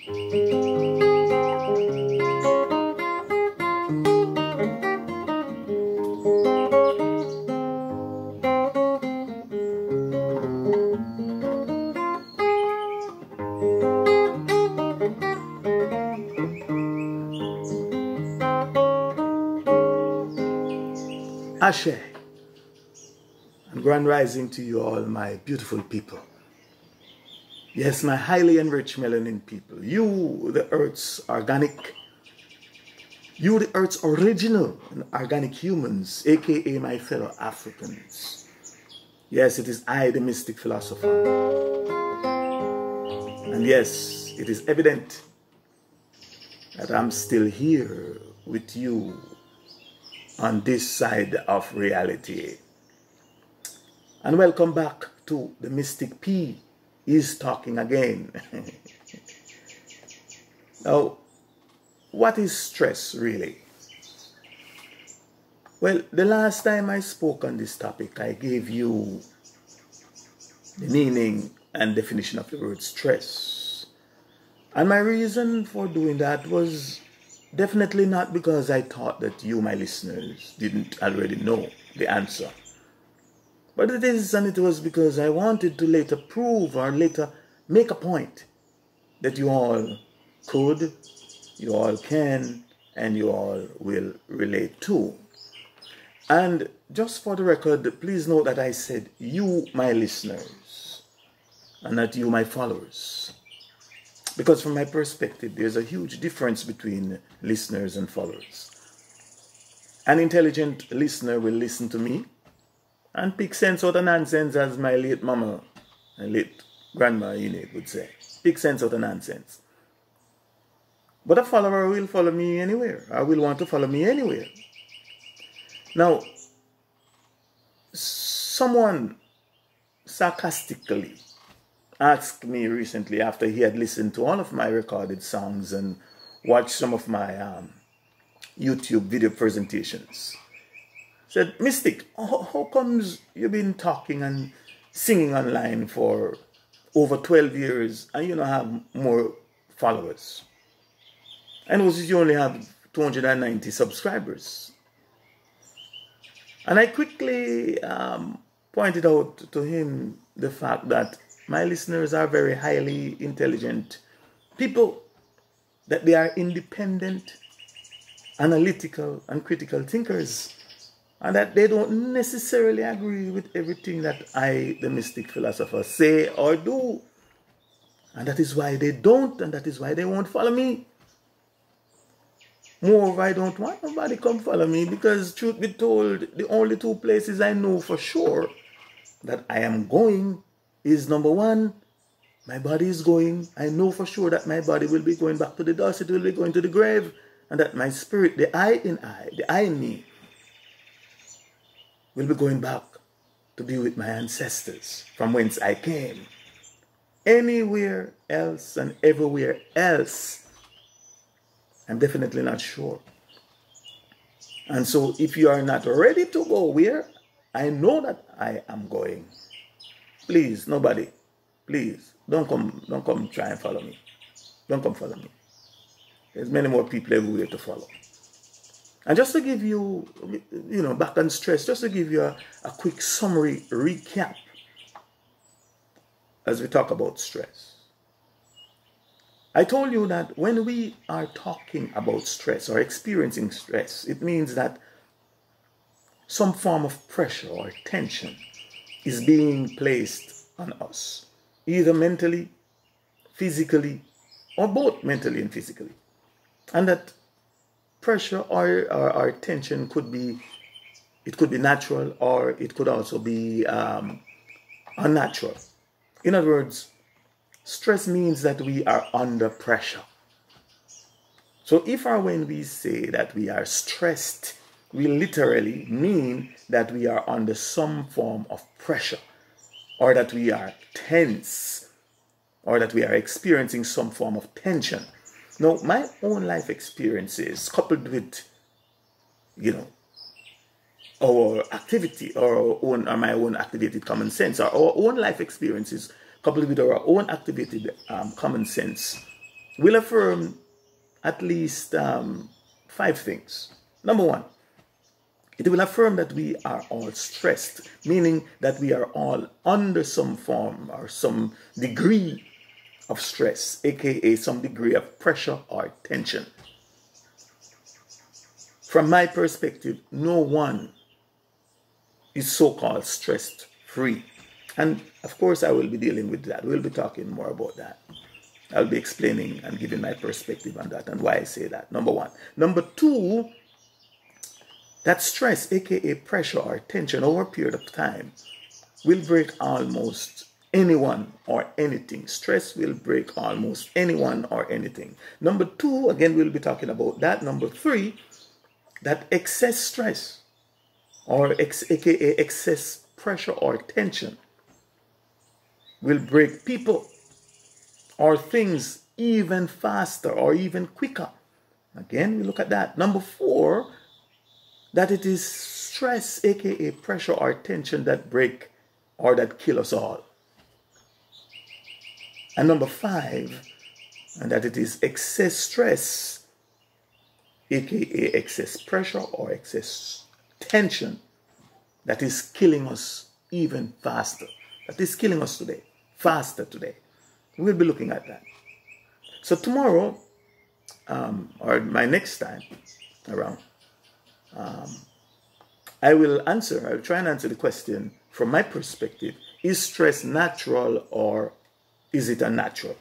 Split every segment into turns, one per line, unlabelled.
Ashe, and grand rising to you all, my beautiful people. Yes, my highly enriched melanin people. You, the Earth's organic, you, the Earth's original and organic humans, aka my fellow Africans. Yes, it is I, the Mystic Philosopher. And yes, it is evident that I'm still here with you on this side of reality. And welcome back to the Mystic P is talking again. Now, what is stress really? Well, the last time I spoke on this topic, I gave you the meaning and definition of the word stress. And my reason for doing that was definitely not because I thought that you, my listeners, didn't already know the answer. But it is, and it was because I wanted to later prove or later make a point that you all could, you all can, and you all will relate to. And just for the record, please note that I said you, my listeners, and not you, my followers. Because from my perspective, there's a huge difference between listeners and followers. An intelligent listener will listen to me and pick sense out of nonsense, as my late mama and late grandma Enid would say. Pick sense out of nonsense. But a follower will follow me anywhere, or will want to follow me anywhere. Now, someone sarcastically asked me recently, after he had listened to all of my recorded songs and watched some of my YouTube video presentations, said, Mystic, how comes you've been talking and singing online for over 12 years and you don't have more followers? And it was you only have 290 subscribers. And I quickly pointed out to him the fact that my listeners are very highly intelligent people, that they are independent, analytical, and critical thinkers, and that they don't necessarily agree with everything that I, the Mystic Philosopher, say or do. And that is why they don't, and that is why they won't follow me. Moreover, I don't want nobody come follow me, because truth be told, the only two places I know for sure that I am going is, number one, my body is going. I know for sure that my body will be going back to the dust. It will be going to the grave. And that my spirit, the I in me, will be going back to be with my ancestors from whence I came. Anywhere else and everywhere else, I'm definitely not sure. And so if you are not ready to go where I know that I am going, please, nobody, please, don't come try and follow me. Don't come follow me. There's many more people everywhere to follow. And just to give you, back on stress, just to give you a quick summary recap as we talk about stress. I told you that when we are talking about stress or experiencing stress, it means that some form of pressure or tension is being placed on us, either mentally, physically, or both mentally and physically. And that pressure or tension could be natural, or it could also be unnatural. In other words, stress means that we are under pressure. So if or when we say that we are stressed, we literally mean that we are under some form of pressure, or that we are tense, or that we are experiencing some form of tension. Now, my own life experiences, coupled with, our activity, or my own activated common sense, or our own life experiences, coupled with our own activated common sense, will affirm at least 5 things. Number 1, it will affirm that we are all stressed, meaning that we are all under some form or some degree of stress, aka some degree of pressure or tension. From my perspective, no one is so-called stressed free. And of course, I will be dealing with that. We'll be talking more about that. I'll be explaining and giving my perspective on that and why I say that. Number 1. Number 2, that stress, aka pressure or tension over a period of time, will break almost anyone or anything. Stress will break almost anyone or anything. Number 2, again, we'll be talking about that. Number 3, that excess stress or aka excess pressure or tension will break people or things even faster or even quicker. Again, we look at that. Number 4, that it is stress, aka pressure or tension, that break or that kill us all. And number 5, and that it is excess stress, aka excess pressure or excess tension, that is killing us even faster. That is killing us today, faster today. We'll be looking at that. So tomorrow, or my next time around, I'll try and answer the question from my perspective: is stress natural or is it unnatural?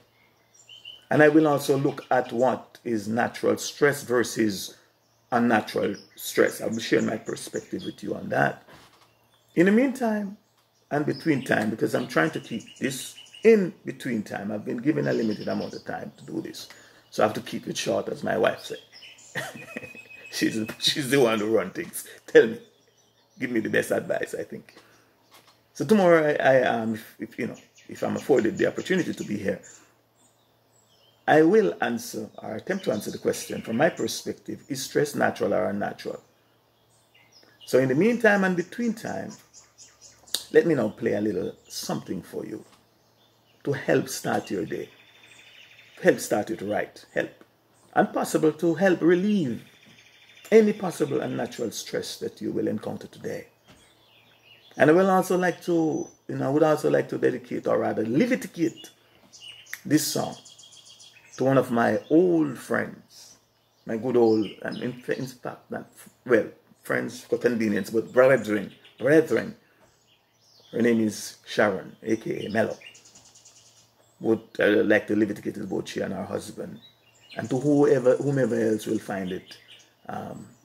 And I will also look at what is natural stress versus unnatural stress. I will share my perspective with you on that. In the meantime and between time, because I'm trying to keep this in between time, I've been given a limited amount of time to do this. So I have to keep it short, as my wife said. She's the one who runs things. Tell me. Give me the best advice, I think. So tomorrow, if I'm afforded the opportunity to be here, I will answer or attempt to answer the question from my perspective: is stress natural or unnatural? So in the meantime and between time, let me now play a little something for you to help start your day, help start it right, and possible to help relieve any possible unnatural stress that you will encounter today. And I would also like to dedicate, or rather leviticate, this song to one of my old friends, my good old, and in fact, not, well, friends for convenience, but brethren. Her name is Sharon, aka Mello. Would like to leviticate it both she and her husband, and to whomever else will find it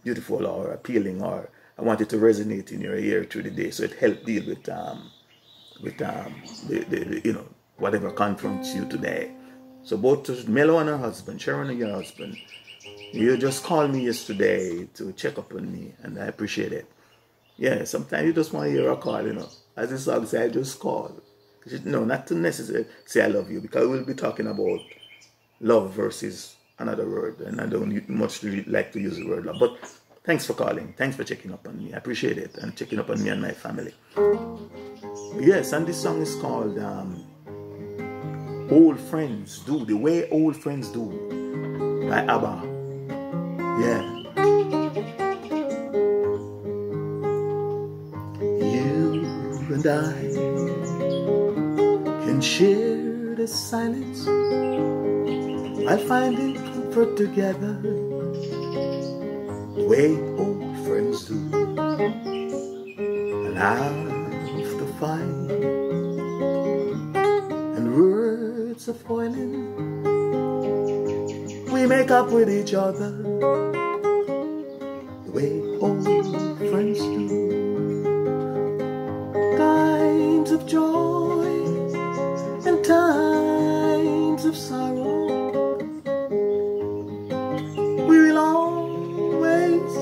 beautiful or appealing, or I want it to resonate in your ear through the day, so it help deal with the whatever confronts you today. So both to Mello and her husband, Sharon and your husband, you just called me yesterday to check up on me, and I appreciate it. Yeah, sometimes you just want to hear a call, As the song says, I just call. No, not to necessarily say I love you, because we'll be talking about love versus another word, and I don't much like to use the word love. But thanks for calling. Thanks for checking up on me. I appreciate it, and checking up on me and my family. Yes, and this song is called Old Friends Do, The Way Old Friends Do, by ABBA. Yeah. You and I can share the silence while finding comfort together, the way old friends do. And after fight and words are foiling, we make up with each other, the way old friends do. Times of joy and times of sorrow, we will always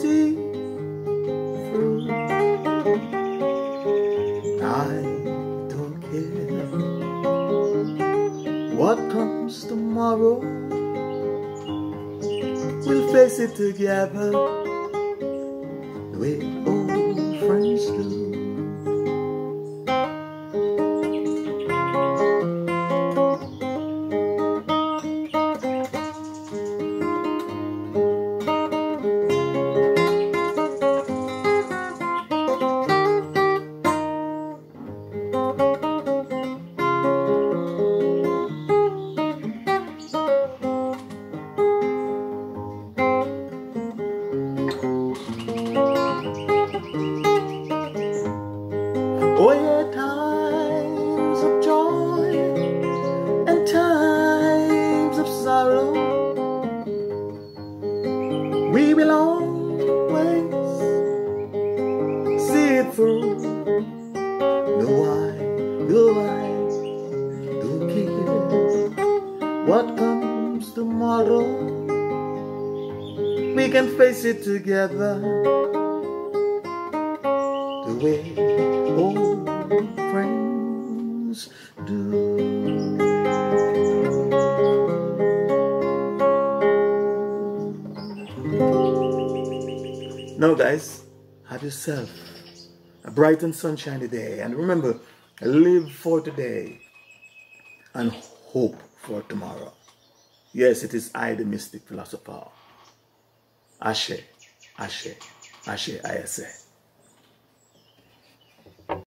see through. I don't care what comes tomorrow, we'll face it together, the way old friends do. what comes tomorrow, we can face it together, the way old friends do. Now guys, have yourself a bright and sunshiny day, and remember, live for today and hope for tomorrow. Yes, it is I, the Mystic Philosopher. Ashe, Ashe, Ashe, I say.